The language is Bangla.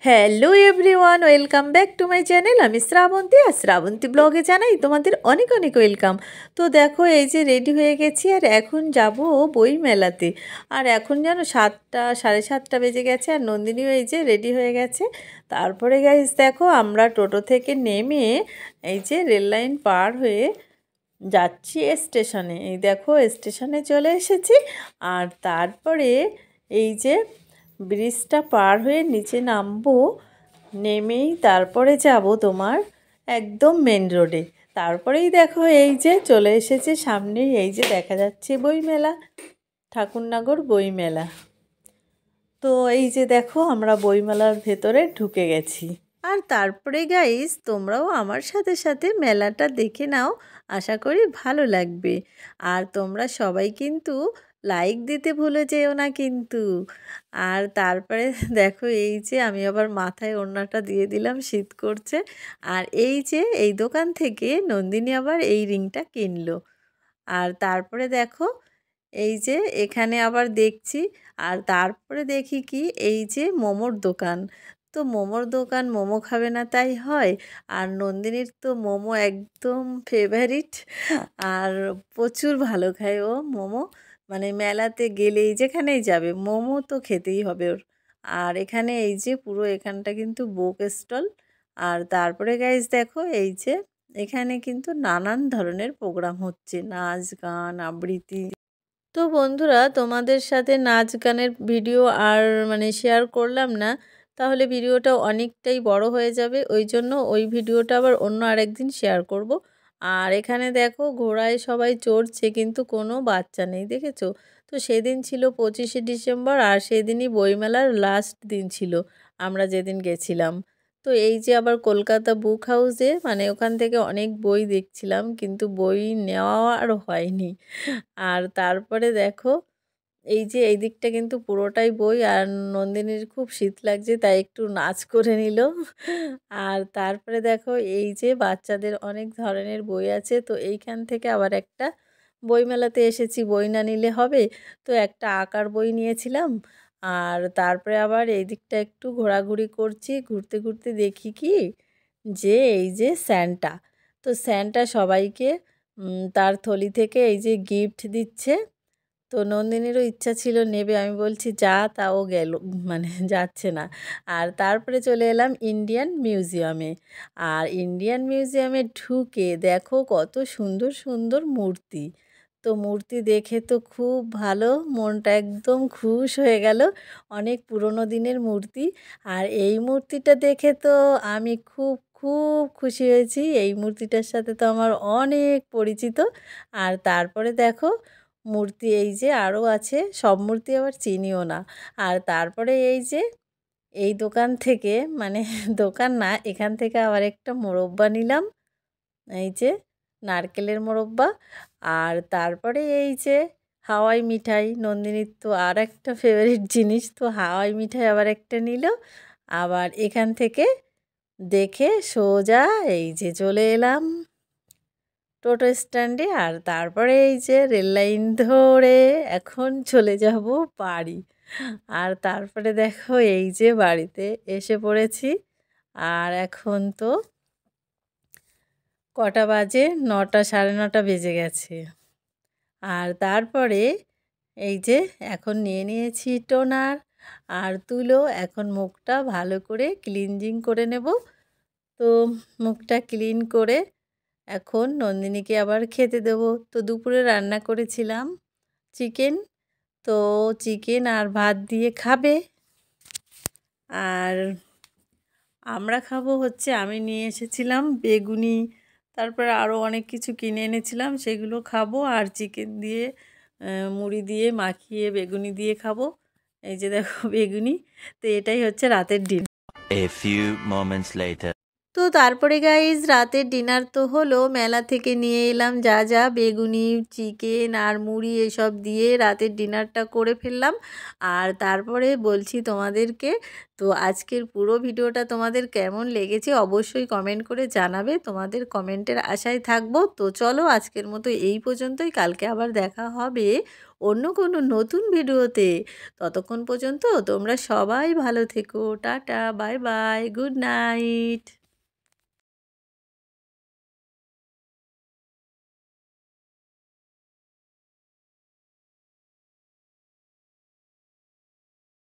Hello everyone, welcome back to my channel. আমি শ্রাবন্তী, আর শ্রাবন্তী ব্লগে জানাই তোমাদের অনেক অনেক ওয়েলকাম। তো দেখো, এই যে রেডি হয়ে গেছি আর এখন যাব বই মেলাতে। আর এখন যেন 7টা 7:30 বেজে গেছে, আর নন্দিনীও এই যে রেডি হয়ে গেছে। তারপরে গাইস দেখো, আমরা টোটো থেকে নেমে এই যে রেল লাইন পার হয়ে যাচ্ছি স্টেশনে। এই দেখো, স্টেশনে চলে এসেছি। আর তারপরে এই যে ব্রিজটা পার হয়ে নিচে নামবো, নেমেই তারপরে যাব তোমার একদম মেন রোডে। তারপরেই দেখো, এই যে চলে এসেছে সামনেই, এই যে দেখা যাচ্ছে বইমেলা, ঠাকুরনগর বইমেলা। তো এই যে দেখো, আমরা বইমেলার ভেতরে ঢুকে গেছি। আর তারপরে গাইস, তোমরাও আমার সাথে সাথে মেলাটা দেখে নাও, আশা করি ভালো লাগবে। আর তোমরা সবাই কিন্তু লাইক দিতে ভুলে যেও না কিন্তু। আর তারপরে দেখো, এই যে আমি আবার মাথায় ওড়নাটা দিয়ে দিলাম, শীত করছে। আর এই যে এই দোকান থেকে নন্দিনী আবার এই রিংটা কিনলো। আর তারপরে দেখো, এই যে এখানে আবার দেখছি। আর তারপরে দেখি কি, এই যে মোমোর দোকান। তো মোমোর দোকান, মোমো খাবে না তাই হয়? আর নন্দিনীর তো মোমো একদম ফেভারিট, আর প্রচুর ভালো খায় ও মোমো। মানে মেলাতে গেলেই যেখানেই যাবে মোমো তো খেতেই হবে ওর। আর এখানে এই যে পুরো এখানটা কিন্তু বুক স্টল। আর তারপরে গাইজ দেখো, এই যে এখানে কিন্তু নানান ধরনের প্রোগ্রাম হচ্ছে, নাচ গান আবৃত্তি। তো বন্ধুরা, তোমাদের সাথে নাচ গানের ভিডিও আর শেয়ার করলাম না, তাহলে ভিডিওটা অনেকটাই বড় হয়ে যাবে। ওই জন্য ওই ভিডিওটা আবার অন্য আরেকদিন শেয়ার করব। আর এখানে দেখো, ঘোড়ায় সবাই চড়ছে কিন্তু কোনো বাচ্চা নেই, দেখেছো? তো সেদিন ছিল 25শে ডিসেম্বর, আর সেদিনই বইমেলার লাস্ট দিন ছিল আমরা যেদিন গেছিলাম। তো এই যে আবার কলকাতা বুক হাউসে, ওখান থেকে অনেক বই দেখছিলাম, কিন্তু বই নেওয়া আর হয়নি। আর তারপরে দেখো, এই যে এই দিকটা কিন্তু পুরোটাই বই। আর নন্দিনীর খুব শীত লাগছে, তাই একটু নাচ করে নিল। আর তারপরে দেখো, এই যে বাচ্চাদের অনেক ধরনের বই আছে। তো এইখান থেকে আবার একটা বইমেলাতে এসেছি, বই না নিলে হবে। তো একটা আঁকার বই নিয়েছিলাম। আর তারপরে আবার এই দিকটা একটু ঘোরাঘুরি করছি, ঘুরতে ঘুরতে দেখি কি, যে এই যে স্যান্টা। তো স্যান্টা সবাইকে তার থলি থেকে এই যে গিফট দিচ্ছে। তো নন্দিনীরও ইচ্ছা ছিল নেবে, আমি বলছি যা, তাও গেল, যাচ্ছে না। আর তারপরে চলে এলাম ইন্ডিয়ান মিউজিয়ামে। আর ইন্ডিয়ান মিউজিয়ামে ঢুকে দেখো কত সুন্দর সুন্দর মূর্তি। তো মূর্তি দেখে তো খুব ভালো, মনটা একদম খুশ হয়ে গেল। অনেক পুরনো দিনের মূর্তি। আর এই মূর্তিটা দেখে তো আমি খুব খুব খুশি হয়েছি। এই মূর্তিটার সাথে তো আমার অনেক পরিচিত। আর তারপরে দেখো, মূর্তি এই যে আরও আছে, সব মূর্তি আবার চিনিও না। আর তারপরে এই যে এই দোকান থেকে, দোকান না, এখান থেকে আবার একটা মোরব্বা নিলাম, এই যে নারকেলের মোরব্বা। আর তারপরে এই যে হাওয়াই মিঠাই, নন্দিনীর তো আর একটা ফেভারিট জিনিস, তো হাওয়াই মিঠাই আবার একটা নিল। আবার এখান থেকে দেখে সোজা এই যে চলে এলাম টোটো স্ট্যান্ডে। আর তারপরে এই যে রেল লাইন ধরে এখন চলে যাব বাড়ি। আর তারপরে দেখো, এই যে বাড়িতে এসে পড়েছি। আর এখন তো কটা বাজে, 9টা 9:30 বেজে গেছে। আর তারপরে এই যে এখন নিয়ে নিয়েছি টোনার আর তুলো, এখন মুখটা ভালো করে ক্লিনজিং করে নেব। তো মুখটা ক্লিন করে এখন নন্দিনীকে আবার খেতে দেবো। তো দুপুরে রান্না করেছিলাম চিকেন, তো চিকেন আর ভাত দিয়ে খাবে। আর আমরা খাবো হচ্ছে, আমি নিয়ে এসেছিলাম বেগুনি, তারপরে আরও অনেক কিছু কিনে এনেছিলাম, সেগুলো খাবো। আর চিকেন দিয়ে মুড়ি দিয়ে মাখিয়ে বেগুনি দিয়ে খাবো। এই যে দেখো বেগুনি। তো এটাই হচ্ছে রাতের dinner. A few moments later. তো তারপরে গাইজ, রাতের ডিনার তো হলো, মেলা থেকে নিয়ে এলাম যা যা বেগুনি, চিকেন আর মুড়ি এসব দিয়ে রাতের ডিনারটা করে ফেললাম। আর তারপরে বলছি তোমাদেরকে, তো আজকের পুরো ভিডিওটা তোমাদের কেমন লেগেছে অবশ্যই কমেন্ট করে জানাবে, তোমাদের কমেন্টের আশায় থাকবো। তো চলো, আজকের মতো এই পর্যন্তই, কালকে আবার দেখা হবে অন্য কোনো নতুন ভিডিওতে। ততক্ষণ পর্যন্ত তোমরা সবাই ভালো থেকো। Tata, bye bye, good night.